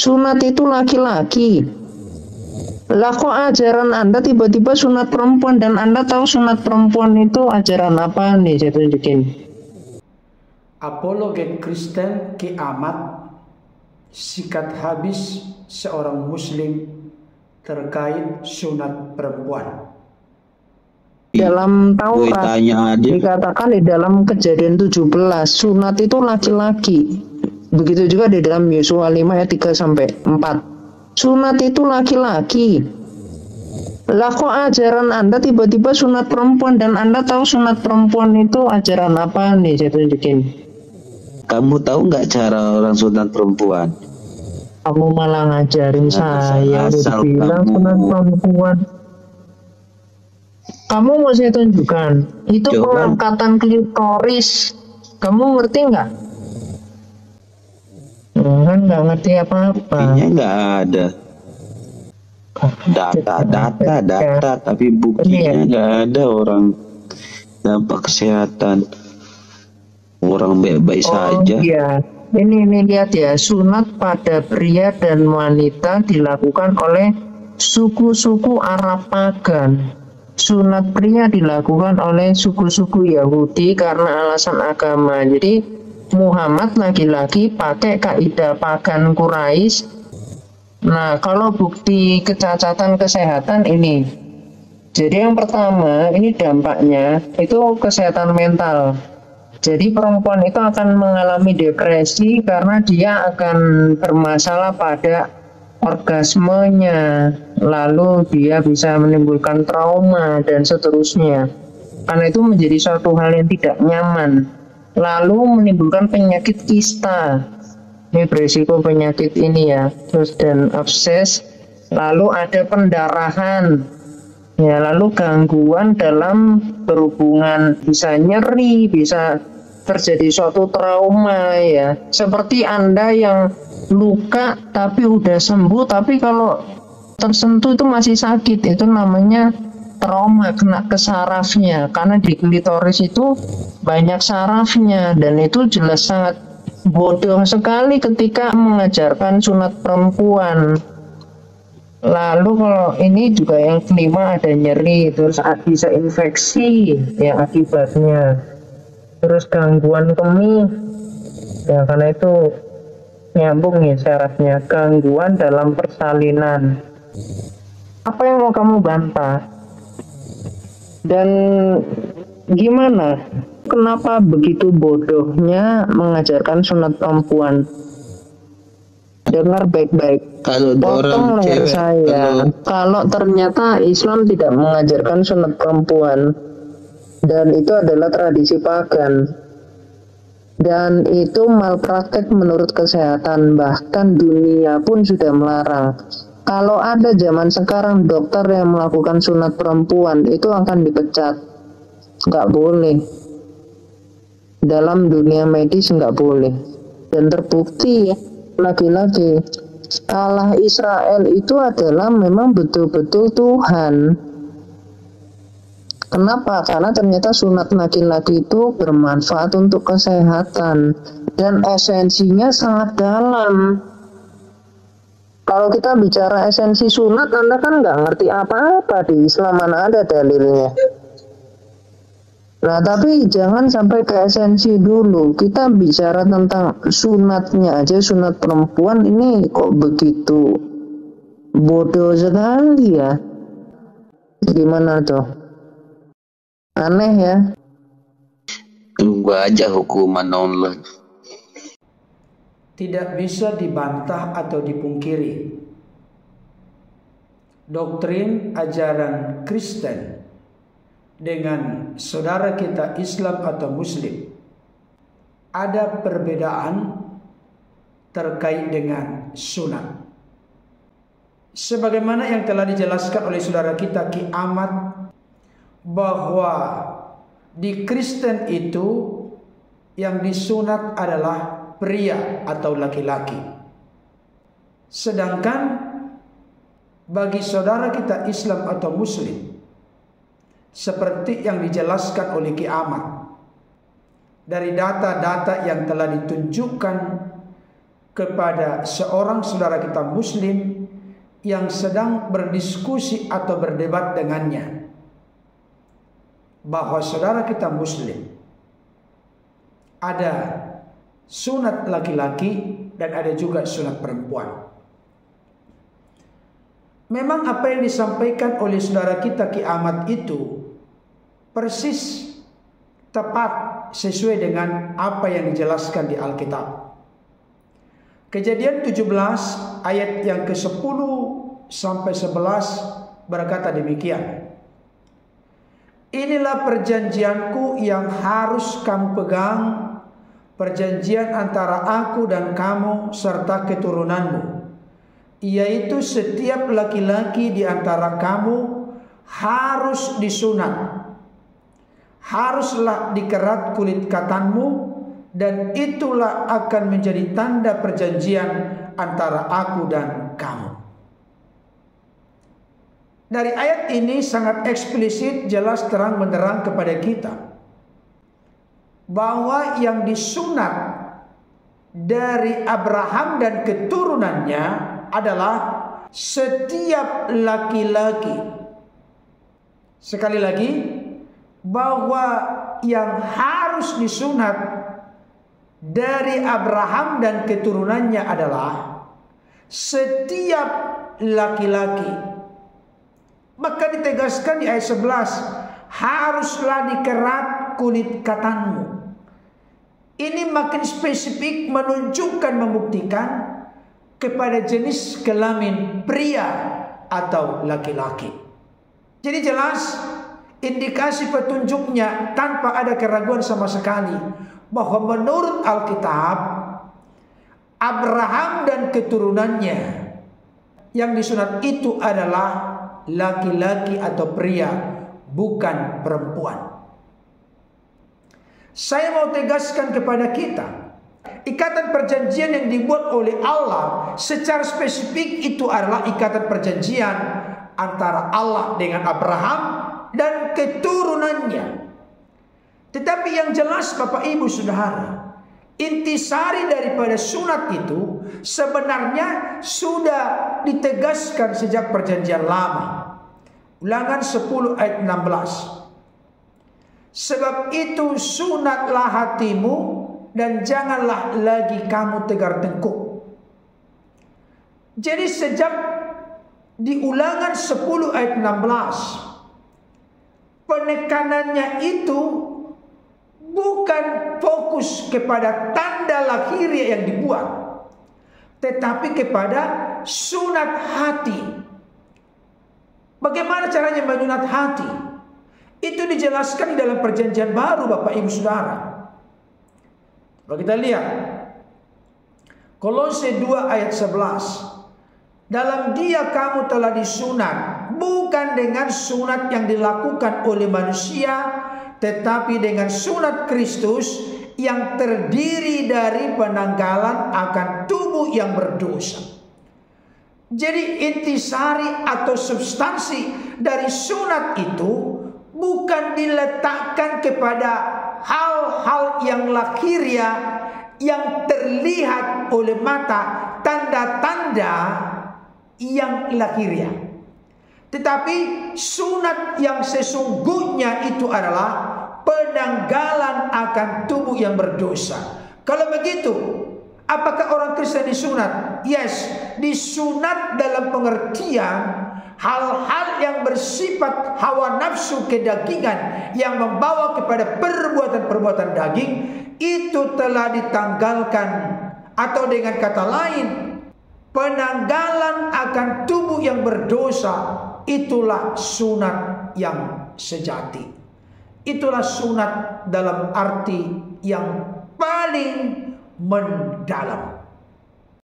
sunat itu laki-laki. Lah kok ajaran Anda tiba-tiba sunat perempuan, dan Anda tahu sunat perempuan itu ajaran apa nih? Saya tunjukin. Apologet Kristen kiamat, sikat habis seorang muslim terkait sunat perempuan. Dalam Taurat dikatakan di dalam Kejadian 17 sunat itu laki-laki. Begitu juga di dalam Yosua 5 ayat 3-4. Sunat itu laki-laki. Lah kok ajaran Anda tiba-tiba sunat perempuan, dan Anda tahu sunat perempuan itu ajaran apa nih? Saya tunjukin. Kamu tahu nggak cara orang sunat perempuan? Kamu malah ngajarin saya bilang sunat perempuan. Kamu mau saya tunjukkan, itu pengangkatan klitoris. Kamu ngerti nggak? Kan nggak ngerti apa-apa. Buktinya nggak ada. Data, tapi buktinya nggak ada orang dampak kesehatan. Orang baik-baik saja. Iya. Ini lihat ya, sunat pada pria dan wanita dilakukan oleh suku-suku Arab pagan. Sunat pria dilakukan oleh suku-suku Yahudi karena alasan agama. Jadi Muhammad laki-laki pakai kaidah pagan Quraisy. Nah, kalau bukti kecacatan kesehatan ini. Jadi yang pertama, ini dampaknya itu kesehatan mental. Jadi perempuan itu akan mengalami depresi karena dia akan bermasalah pada orgasmenya, lalu dia bisa menimbulkan trauma dan seterusnya. Karena itu menjadi suatu hal yang tidak nyaman. Lalu menimbulkan penyakit kista. Ini berisiko penyakit ini ya. Terus dan abses. Lalu ada pendarahan. Ya, lalu gangguan dalam berhubungan, bisa nyeri, bisa terjadi suatu trauma ya. Seperti Anda yang luka tapi udah sembuh, tapi kalau tersentuh itu masih sakit, itu namanya trauma, kena ke sarafnya, karena di klitoris itu banyak sarafnya, dan itu jelas sangat bodoh sekali ketika mengajarkan sunat perempuan. Lalu kalau ini juga yang kelima ada nyeri, terus bisa infeksi yang akibatnya, terus gangguan kemih ya, karena itu nyambung nih syaratnya, gangguan dalam persalinan. Apa yang mau kamu bantah? Dan gimana? Kenapa begitu bodohnya mengajarkan sunat perempuan? Dengar baik-baik. Potong leher saya. Kalau ternyata Islam tidak mengajarkan sunat perempuan, dan itu adalah tradisi pagan, dan itu malpraktek menurut kesehatan, bahkan dunia pun sudah melarang. Kalau ada zaman sekarang dokter yang melakukan sunat perempuan, itu akan dipecat. Nggak boleh. Dalam dunia medis nggak boleh. Dan terbukti ya, lagi-lagi Allah Israel itu adalah memang betul-betul Tuhan. Kenapa? Karena ternyata sunat laki-laki itu bermanfaat untuk kesehatan dan esensinya sangat dalam. Kalau kita bicara esensi sunat, Anda kan nggak ngerti apa-apa di Islam, mana ada dalilnya. Nah, tapi jangan sampai ke esensi dulu. Kita bicara tentang sunatnya aja, sunat perempuan ini kok begitu bodoh sekali ya. Gimana tuh? Aneh ya. Tunggu aja hukuman Allah. Tidak bisa dibantah atau dipungkiri. Doktrin ajaran Kristen dengan saudara kita Islam atau Muslim ada perbedaan terkait dengan sunat. Sebagaimana yang telah dijelaskan oleh saudara kita kiamat, bahwa di Kristen itu yang disunat adalah pria atau laki-laki. Sedangkan bagi saudara kita Islam atau Muslim, seperti yang dijelaskan oleh kiamat, dari data-data yang telah ditunjukkan kepada seorang saudara kita muslim yang sedang berdiskusi atau berdebat dengannya, bahwa saudara kita muslim ada sunat laki-laki dan ada juga sunat perempuan. Memang apa yang disampaikan oleh saudara kita Ki Ahmad itu persis tepat sesuai dengan apa yang dijelaskan di Alkitab. Kejadian 17 ayat yang ke-10 sampai 11 berkata demikian. Inilah perjanjianku yang harus kamu pegang, perjanjian antara aku dan kamu serta keturunanmu, yaitu setiap laki-laki di antara kamu harus disunat. Haruslah dikerat kulit katanmu, dan itulah akan menjadi tanda perjanjian antara aku dan kamu. Dari ayat ini sangat eksplisit, jelas, terang benderang kepada kita bahwa yang disunat dari Abraham dan keturunannya adalah setiap laki-laki. Sekali lagi, bahwa yang harus disunat dari Abraham dan keturunannya adalah setiap laki-laki. Maka ditegaskan di ayat 11, haruslah dikerat kulit katanmu. Ini makin spesifik, menunjukkan, membuktikan kepada jenis kelamin pria atau laki-laki. Jadi jelas indikasi petunjuknya tanpa ada keraguan sama sekali bahwa menurut Alkitab Abraham dan keturunannya yang disunat itu adalah laki-laki atau pria, bukan perempuan. Saya mau tegaskan kepada kita, ikatan perjanjian yang dibuat oleh Allah secara spesifik itu adalah ikatan perjanjian antara Allah dengan Abraham dan keturunannya. Tetapi yang jelas Bapak Ibu Saudara, intisari daripada sunat itu sebenarnya sudah ditegaskan sejak perjanjian lama. Ulangan 10 ayat 16. Sebab itu sunatlah hatimu dan janganlah lagi kamu tegar tengkuk. Jadi sejak di Ulangan 10 ayat 16, penekanannya itu bukan fokus kepada tanda lahiriah yang dibuat, tetapi kepada sunat hati. Bagaimana caranya menyunat hati? Itu dijelaskan di dalam perjanjian baru Bapak Ibu Saudara. Kalau kita lihat Kolose 2 ayat 11, dalam dia kamu telah disunat, bukan dengan sunat yang dilakukan oleh manusia, tetapi dengan sunat Kristus yang terdiri dari penanggalan akan tubuh yang berdosa. Jadi intisari atau substansi dari sunat itu bukan diletakkan kepada hal-hal yang lahiriah yang terlihat oleh mata, tanda-tanda yang lahiriah. Tetapi sunat yang sesungguhnya itu adalah penanggalan akan tubuh yang berdosa. Kalau begitu, apakah orang Kristen disunat? Yes, disunat dalam pengertian hal-hal yang bersifat hawa nafsu kedagingan yang membawa kepada perbuatan-perbuatan daging itu telah ditanggalkan, atau dengan kata lain, penanggalan akan tubuh yang berdosa. Itulah sunat yang sejati. Itulah sunat dalam arti yang paling mendalam.